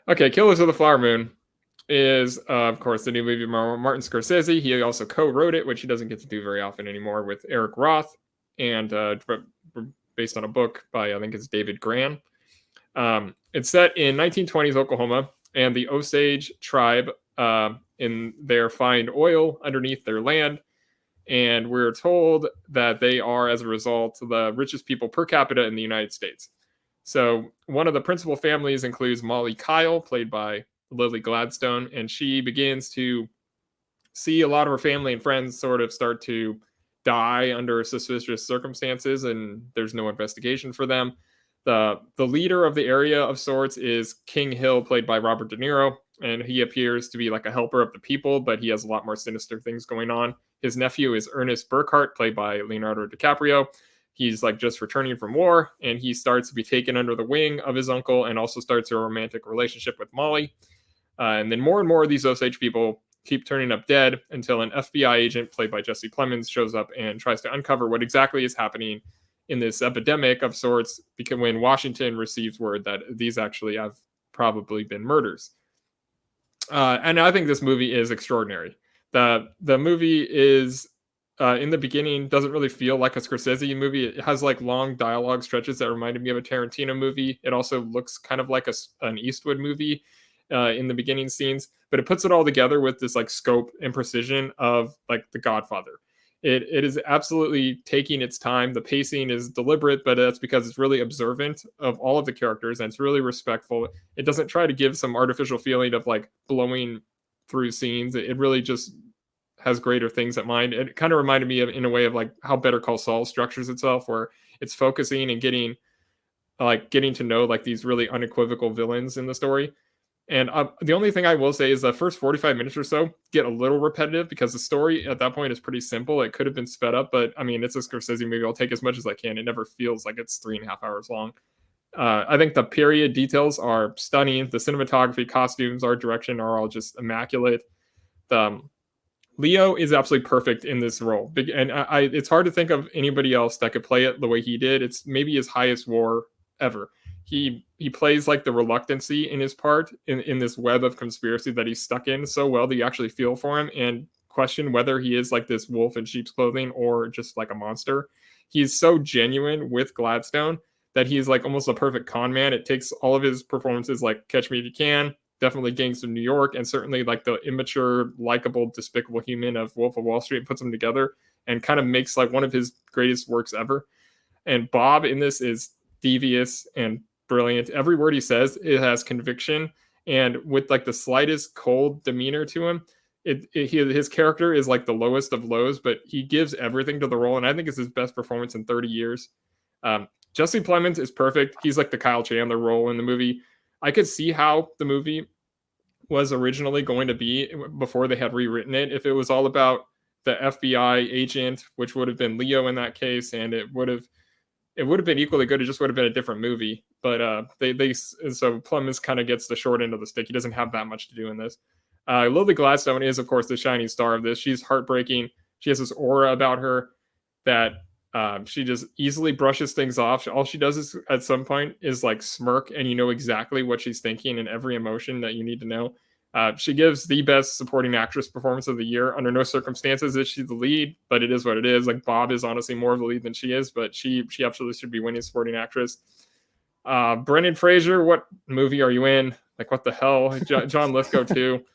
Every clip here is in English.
Okay, Killers of the Flower Moon is, of course, the new movie of Martin Scorsese. He also co-wrote it, which he doesn't get to do very often anymore, with Eric Roth, and based on a book by, I think it's David Gran. It's set in 1920s Oklahoma, and the Osage tribe in there find oil underneath their land, and we're told that they are, as a result, the richest people per capita in the United States. So one of the principal families includes Molly Kyle, played by Lilly Gladstone, and she begins to see a lot of her family and friends sort of start to die under suspicious circumstances, and there's no investigation for them. The leader of the area of sorts is King Hill, played by Robert De Niro, and he appears to be like a helper of the people, but he has a lot more sinister things going on. His nephew is Ernest Burkhart, played by Leonardo DiCaprio. He's like just returning from war, and he starts to be taken under the wing of his uncle, and also starts a romantic relationship with Molly. And then more and more of these Osage people keep turning up dead until an FBI agent, played by Jesse Plemons, shows up and tries to uncover what exactly is happening in this epidemic of sorts, because when Washington receives word that these actually have probably been murders. And I think this movie is extraordinary. The movie is, in the beginning, doesn't really feel like a Scorsese movie. It has like long dialogue stretches that reminded me of a Tarantino movie. It also looks kind of like an Eastwood movie in the beginning scenes, but it puts it all together with this like scope and precision of like The Godfather. It is absolutely taking its time. The pacing is deliberate, but that's because it's really observant of all of the characters, and it's really respectful. It doesn't try to give some artificial feeling of like blowing through scenes. It really just has greater things at mind. It kind of reminded me of, in a way, of like how Better Call Saul structures itself, where it's focusing and getting to know like these really unequivocal villains in the story. And the only thing I will say is the first 45 minutes or so get a little repetitive, because the story at that point is pretty simple. It could have been sped up, but I mean, it's a Scorsese movie. I'll take as much as I can. It never feels like it's 3.5 hours long. I think the period details are stunning. The cinematography, costumes, art direction are all just immaculate. Leo is absolutely perfect in this role. And it's hard to think of anybody else that could play it the way he did. It's maybe his highest war ever. He plays like the reluctancy in his part in this web of conspiracy that he's stuck in so well that you actually feel for him and question whether he is like this wolf in sheep's clothing or just like a monster. He's so genuine with Gladstone that he's like almost a perfect con man. It takes all of his performances, like Catch Me If You Can, definitely Gangs of New York, and certainly like the immature, likable, despicable human of Wolf of Wall Street, and puts them together and kind of makes like one of his greatest works ever. And Bob in this is devious and brilliant. Every word he says, it has conviction, and with like the slightest cold demeanor to him, his character is like the lowest of lows, but he gives everything to the role, and I think it's his best performance in 30 years. Jesse Plemons is perfect. He's like the Kyle Chandler role in the movie. I could see how the movie was originally going to be before they had rewritten it. If it was all about the FBI agent, which would have been Leo in that case, and it would have been equally good. It just would have been a different movie. But so Plemons kind of gets the short end of the stick. He doesn't have that much to do in this. Lily Gladstone is, of course, the shining star of this. She's heartbreaking. She has this aura about her that she just easily brushes things off. All she does is at some point is like smirk, and you know exactly what she's thinking and every emotion that you need to know. She gives the best supporting actress performance of the year. Under no circumstances is she the lead, but it is what it is. Like Bob is honestly more of the lead than she is, but she absolutely should be winning supporting actress. Brendan Fraser, what movie are you in? Like, what the hell? John Lithgow too.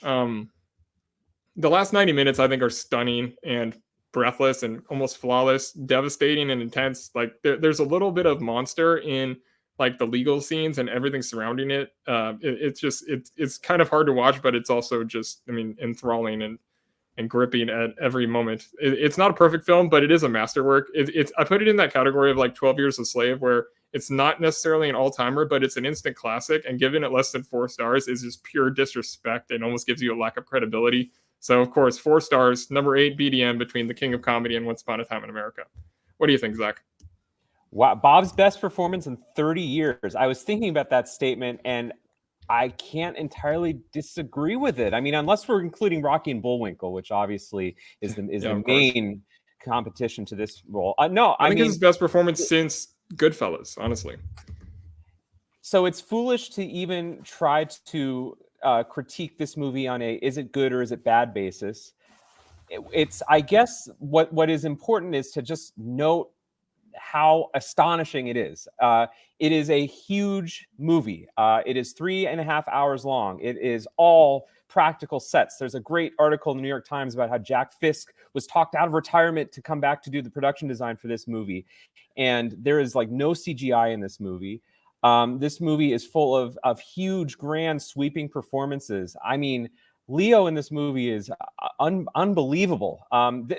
The last 90 minutes I think are stunning and breathless and almost flawless, devastating and intense. Like there's a little bit of monster in like the legal scenes and everything surrounding it. It's kind of hard to watch, but it's also just, I mean, enthralling and gripping at every moment. It's not a perfect film, but it is a masterwork. I put it in that category of like 12 Years a Slave, where it's not necessarily an all-timer, but it's an instant classic, and giving it less than 4 stars is just pure disrespect and almost gives you a lack of credibility. So, of course, 4 stars, number 8 BDM between The King of Comedy and Once Upon a Time in America. What do you think, Zach? Wow, Bob's best performance in 30 years. I was thinking about that statement, and I can't entirely disagree with it. I mean, unless we're including Rocky and Bullwinkle, which obviously is the main competition to this role. No, I think it's his best performance since Goodfellas, honestly. So it's foolish to even try to critique this movie on a is it good or is it bad basis. It's, I guess, what is important is to just note how astonishing it is. It is a huge movie. It is 3.5 hours long. It is all practical sets. There's a great article in the New York Times about how Jack Fisk was talked out of retirement to come back to do the production design for this movie. And there is like no CGI in this movie. This movie is full of huge, grand, sweeping performances. I mean, Leo in this movie is unbelievable.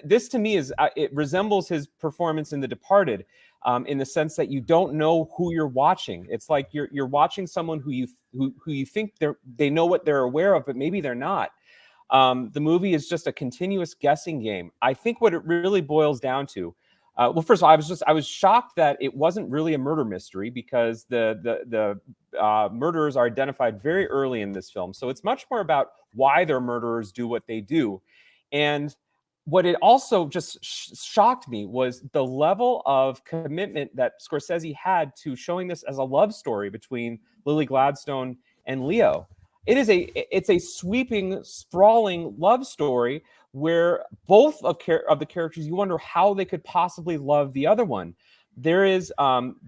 This to me is it resembles his performance in The Departed, in the sense that you don't know who you're watching. It's like you're watching someone who you think they know what they're aware of, but maybe they're not. The movie is just a continuous guessing game. I think what it really boils down to. Well, first of all, I was shocked that it wasn't really a murder mystery, because the murderers are identified very early in this film. So it's much more about why their murderers do what they do. And what it also just shocked me was the level of commitment that Scorsese had to showing this as a love story between Lily Gladstone and Leo. It's a sweeping, sprawling love story where both of the characters, you wonder how they could possibly love the other one. There is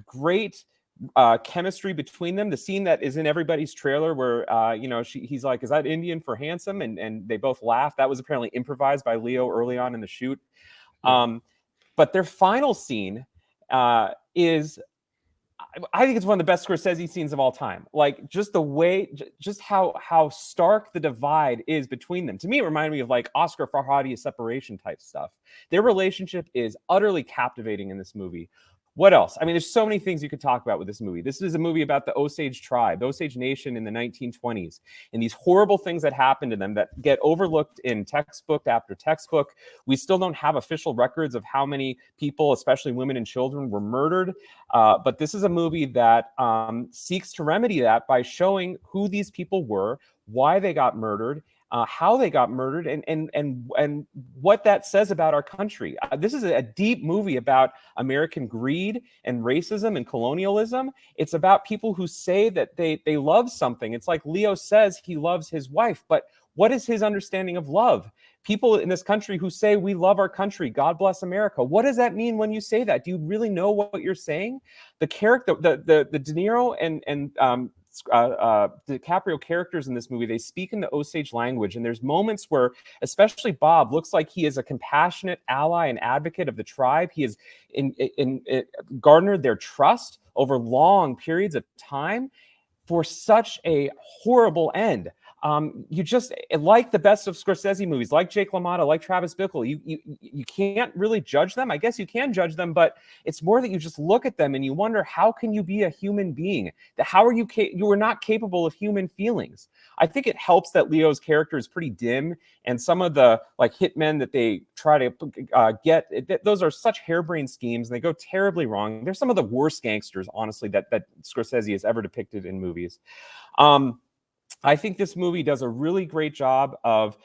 great chemistry between them. The scene that is in everybody's trailer where he's like, "Is that Indian for handsome?" and they both laugh. That was apparently improvised by Leo early on in the shoot. Yeah. But their final scene is, I think it's one of the best Scorsese scenes of all time. Like, just the way, just how stark the divide is between them. To me, it reminded me of like Oscar Farhadi's Separation type stuff. Their relationship is utterly captivating in this movie. What else? I mean, there's so many things you could talk about with this movie. This is a movie about the Osage tribe, the Osage Nation in the 1920s, and these horrible things that happen to them that get overlooked in textbook after textbook. We still don't have official records of how many people, especially women and children, were murdered. But this is a movie that seeks to remedy that by showing who these people were, why they got murdered, how they got murdered, and what that says about our country. This is a deep movie about American greed and racism and colonialism. It's about people who say that they love something. It's like Leo says he loves his wife, but what is his understanding of love? People in this country who say we love our country, God bless America. What does that mean when you say that? Do you really know what you're saying? The character, the De Niro and DiCaprio characters in this movie, they speak in the Osage language, and there's moments where especially Bob looks like he is a compassionate ally and advocate of the tribe. He has garnered their trust over long periods of time for such a horrible end. You just, like the best of Scorsese movies, like Jake LaMotta, like Travis Bickle, you can't really judge them. I guess you can judge them, but it's more that you just look at them and you wonder, how can you be a human being? How are you are not capable of human feelings? I think it helps that Leo's character is pretty dim, and some of the like hitmen that they try to get, those are such harebrained schemes, and they go terribly wrong. They're some of the worst gangsters, honestly, that Scorsese has ever depicted in movies. I think this movie does a really great job of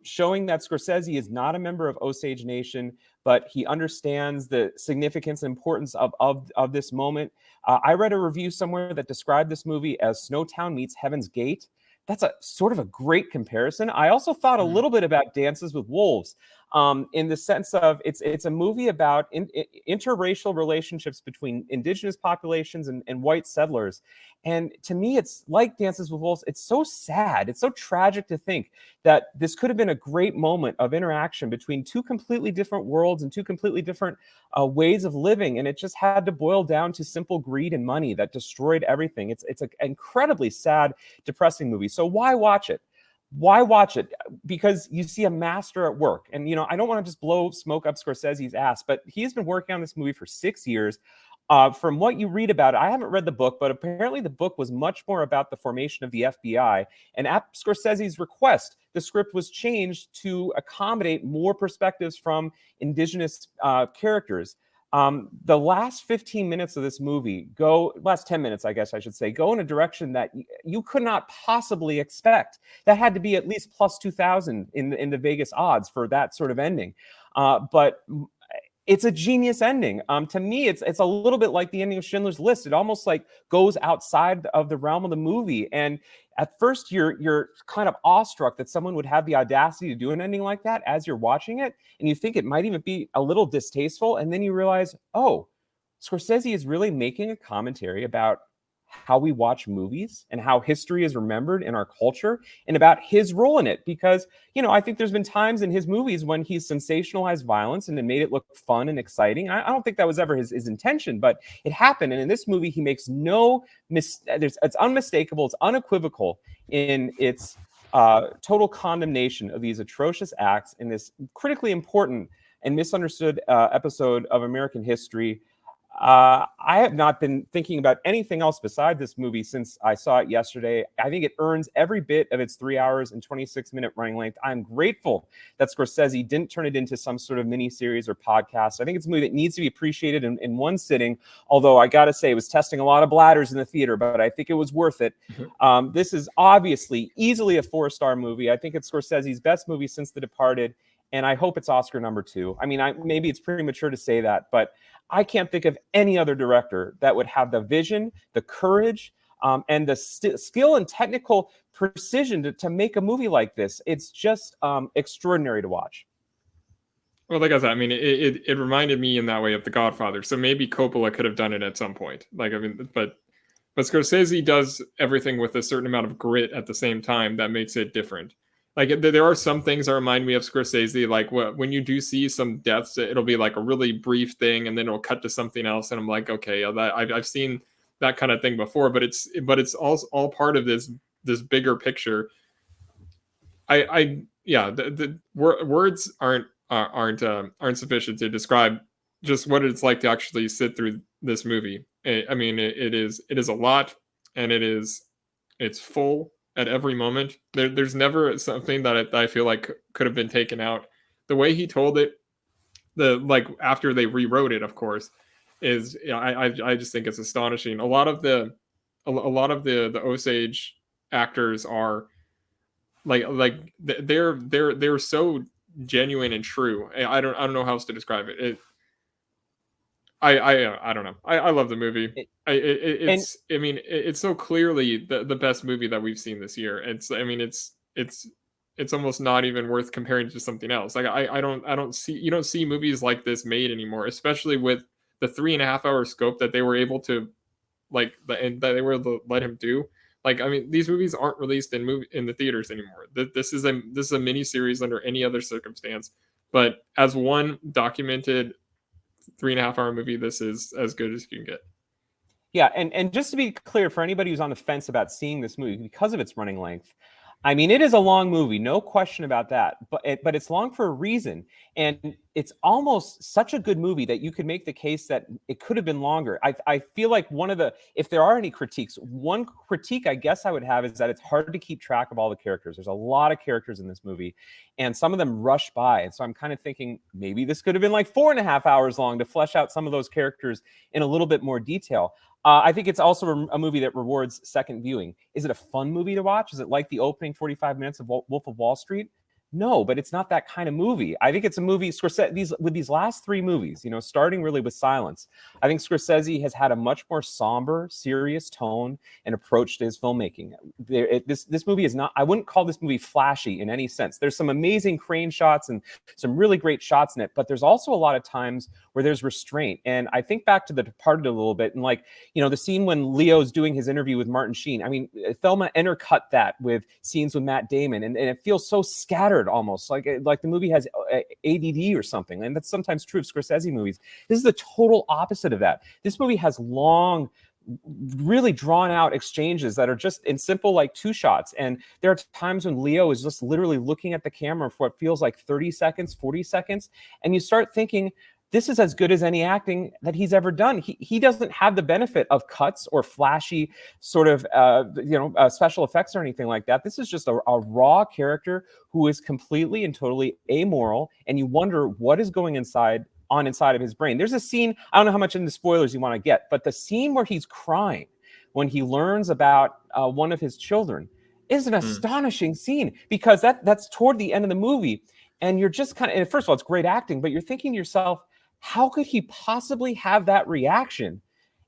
showing that Scorsese is not a member of Osage Nation, but he understands the significance and importance of this moment. I read a review somewhere that described this movie as Snowtown meets Heaven's Gate. That's a sort of a great comparison. I also thought a little bit about Dances with Wolves, in the sense of it's a movie about interracial relationships between indigenous populations and white settlers. And to me, it's like Dances with Wolves. It's so sad. It's so tragic to think that this could have been a great moment of interaction between two completely different worlds and two completely different ways of living. And it just had to boil down to simple greed and money that destroyed everything. It's an incredibly sad, depressing movie. So why watch it? Why watch it? Because you see a master at work. And, I don't want to just blow smoke up Scorsese's ass, but he's been working on this movie for 6 years. From what you read about it, I haven't read the book, but apparently the book was much more about the formation of the FBI. And at Scorsese's request, the script was changed to accommodate more perspectives from indigenous characters. The last 15 minutes of this movie last 10 minutes, I guess I should say, go in a direction that you could not possibly expect. That had to be at least plus 2,000 in the Vegas odds for that sort of ending. But It's a genius ending. To me, it's a little bit like the ending of Schindler's List. It almost like goes outside of the realm of the movie. And at first, you're kind of awestruck that someone would have the audacity to do an ending like that as you're watching it, and you think it might even be a little distasteful. And then you realize, oh, Scorsese is really making a commentary about how we watch movies and how history is remembered in our culture and about his role in it. Because, I think there's been times in his movies when he's sensationalized violence and made it look fun and exciting. I don't think that was ever his intention, but it happened. And in this movie, he makes no mistake. It's unmistakable. It's unequivocal in its total condemnation of these atrocious acts in this critically important and misunderstood episode of American history. I have not been thinking about anything else beside this movie since I saw it yesterday. I think it earns every bit of its 3 hours and 26-minute running length. I'm grateful that Scorsese didn't turn it into some sort of mini-series or podcast. I think it's a movie that needs to be appreciated in one sitting, although I got to say it was testing a lot of bladders in the theater, but I think it was worth it. This is obviously easily a 4-star movie. I think it's Scorsese's best movie since The Departed, and I hope it's Oscar number 2. I mean, maybe it's premature to say that, but I can't think of any other director that would have the vision, the courage, and the skill and technical precision to make a movie like this. It's just extraordinary to watch. Well, like I said, I mean, it reminded me in that way of The Godfather. So maybe Coppola could have done it at some point. But Scorsese does everything with a certain amount of grit at the same time that makes it different. Like, there are some things that remind me of Scorsese, like when you do see some deaths, it'll be like a really brief thing, and then it'll cut to something else, and I'm like, okay, I've seen that kind of thing before, but it's all part of this bigger picture. The words aren't sufficient to describe just what it's like to actually sit through this movie. I mean, it is a lot, and it's full at every moment. There's never something that I feel like could have been taken out. The way he told it, after they rewrote it, of course, is I just think it's astonishing. A lot of the Osage actors are they're so genuine and true. I don't know how else to describe it. I don't know. I love the movie. It's so clearly the best movie that we've seen this year. It's almost not even worth comparing to something else. Like you don't see movies like this made anymore, especially with the 3.5 hour scope that they were able to that they were able to let him do. Like, I mean, these movies aren't released in the theaters anymore. This is a mini series under any other circumstance, but as one documented 3.5 hour movie, this is as good as you can get. Yeah, and just to be clear, for anybody who's on the fence about seeing this movie because of its running length, I mean, it is a long movie, no question about that. But it's long for a reason, and it's almost such a good movie that you could make the case that it could have been longer. I feel like if there are any critiques, one critique I guess I would have is that it's hard to keep track of all the characters. There's a lot of characters in this movie, and some of them rush by. And so I'm kind of thinking maybe this could have been like 4.5 hours long to flesh out some of those characters in a little bit more detail. I think it's also a movie that rewards second viewing. Is it a fun movie to watch? Is it like the opening 45 minutes of Wolf of Wall Street? No, but it's not that kind of movie. I think it's a movie, Scorsese, with these last 3 movies, starting really with Silence, I think Scorsese has had a much more somber, serious tone and approach to his filmmaking. This movie is not, I wouldn't call this movie flashy in any sense. There's some amazing crane shots and some really great shots in it, but there's also a lot of times where there's restraint. And I think back to The Departed a little bit, and the scene when Leo's doing his interview with Martin Sheen. I mean, Thelma intercut that with scenes with Matt Damon, and it feels so scattered almost, like the movie has ADD or something. And that's sometimes true of Scorsese movies. This is the total opposite of that. This movie has long, really drawn out exchanges that are just in simple 2 shots. And there are times when Leo is just literally looking at the camera for what feels like 30 seconds, 40 seconds. And you start thinking, this is as good as any acting that he's ever done. He doesn't have the benefit of cuts or flashy sort of special effects or anything like that. This is just a raw character who is completely and totally amoral, and you wonder what is going inside of his brain. There's a scene, I don't know how much into spoilers you want to get, but the scene where he's crying when he learns about one of his children is an astonishing scene, because that's toward the end of the movie, and you're just kind of, and first of all, it's great acting, but you're thinking to yourself, how could he possibly have that reaction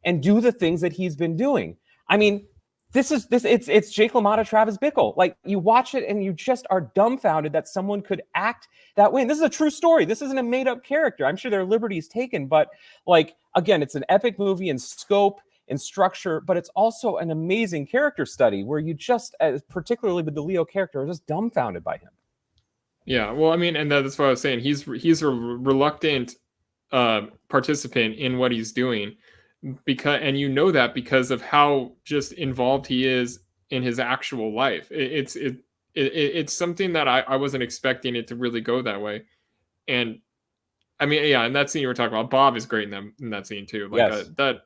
and do the things that he's been doing? I mean, it's Jake LaMotta, Travis Bickle. Like, you watch it and you just are dumbfounded that someone could act that way. And this is a true story. This isn't a made up character. I'm sure there are liberties taken, but like, again, it's an epic movie in scope and structure, but it's also an amazing character study where you just, particularly with the Leo character, are just dumbfounded by him. Yeah, well, I mean, and that's what I was saying. He's a reluctant participant in what he's doing, and you know that because of how just involved he is in his actual life. It's something that I wasn't expecting it to really go that way. And I mean, yeah, and that scene you were talking about, Bob is great in that scene too. Like, Yes.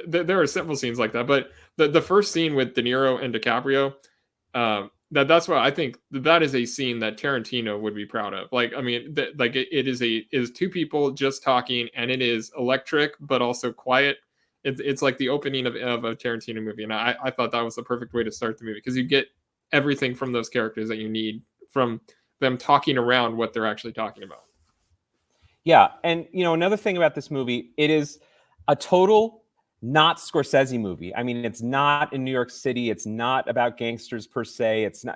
there are several scenes like that, but the first scene with De Niro and DiCaprio, that's what I think. That is a scene that Tarantino would be proud of. Like, I mean, it is two people just talking, and it is electric but also quiet. It's like the opening of a Tarantino movie, and I thought that was the perfect way to start the movie, because you get everything from those characters that you need from them talking around what they're actually talking about. Yeah, and another thing about this movie, it is a total not Scorsese movie. I mean, it's not in New York City. It's not about gangsters per se. It's not,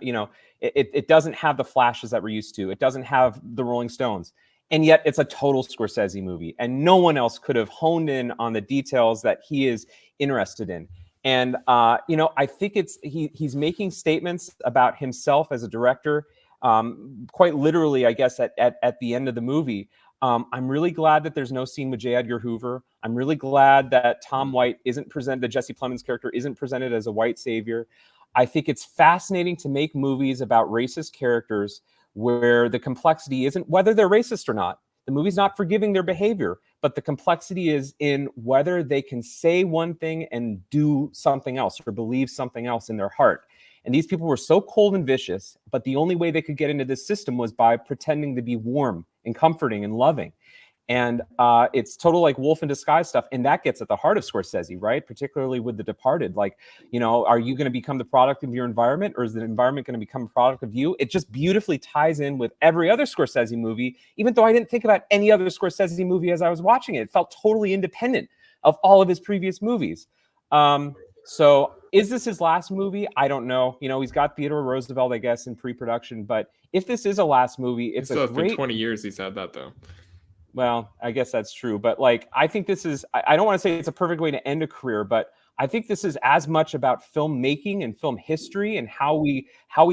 it doesn't have the flashes that we're used to. It doesn't have the Rolling Stones. And yet it's a total Scorsese movie. And no one else could have honed in on the details that he is interested in. And, I think he's making statements about himself as a director, quite literally, I guess, at the end of the movie. I'm really glad that there's no scene with J. Edgar Hoover. I'm really glad that Tom White isn't presented, that Jesse Plemons' character isn't presented as a white savior. I think it's fascinating to make movies about racist characters where the complexity isn't whether they're racist or not. The movie's not forgiving their behavior, but the complexity is in whether they can say one thing and do something else or believe something else in their heart. And these people were so cold and vicious, but the only way they could get into this system was by pretending to be warm and comforting and loving. And it's total like wolf in disguise stuff. And that gets at the heart of Scorsese, right? Particularly with The Departed. Like, are you going to become the product of your environment, or is the environment going to become a product of you? It just beautifully ties in with every other Scorsese movie, even though I didn't think about any other Scorsese movie as I was watching it. It felt totally independent of all of his previous movies. So is this his last movie? I don't know. He's got Theodore Roosevelt, I guess, in pre-production. But if this is a last movie, it's a great... been 20 years he's had that, though. Well, I guess that's true. But like, I think this is... I don't want to say it's a perfect way to end a career, but I think this is as much about filmmaking and film history and how we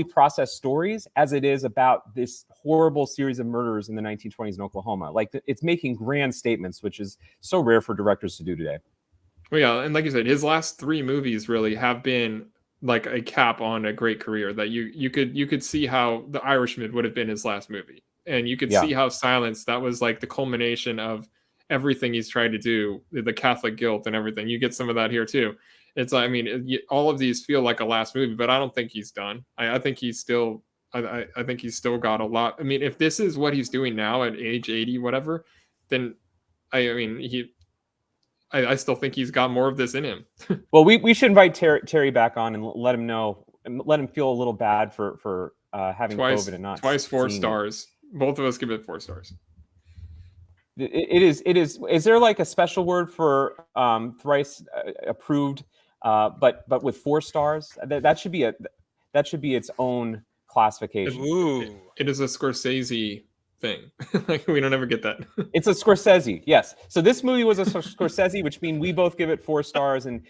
process stories as it is about this horrible series of murders in the 1920s in Oklahoma. Like, it's making grand statements, which is so rare for directors to do today. Well, yeah, and like you said, his last three movies really have been like a cap on a great career. That you could see how The Irishman would have been his last movie, and you could see how Silence, that was like the culmination of everything he's tried to do, the Catholic guilt and everything. You get some of that here too. It's, I mean, all of these feel like a last movie, but I don't think he's done. I think he's still, I think he's still got a lot. I mean, if this is what he's doing now at age 80, whatever, then I still think he's got more of this in him. Well, we should invite Terry back on and let him know, and let him feel a little bad for having COVID and not twice 4 stars. Both of us give it 4 stars. It is. Is there like a special word for thrice approved, but with 4 stars? That should be its own classification. Ooh. It is a Scorsese thing. Like, we don't ever get that. It's a Scorsese, yes. So this movie was a Scorsese, which means we both give it 4 stars, and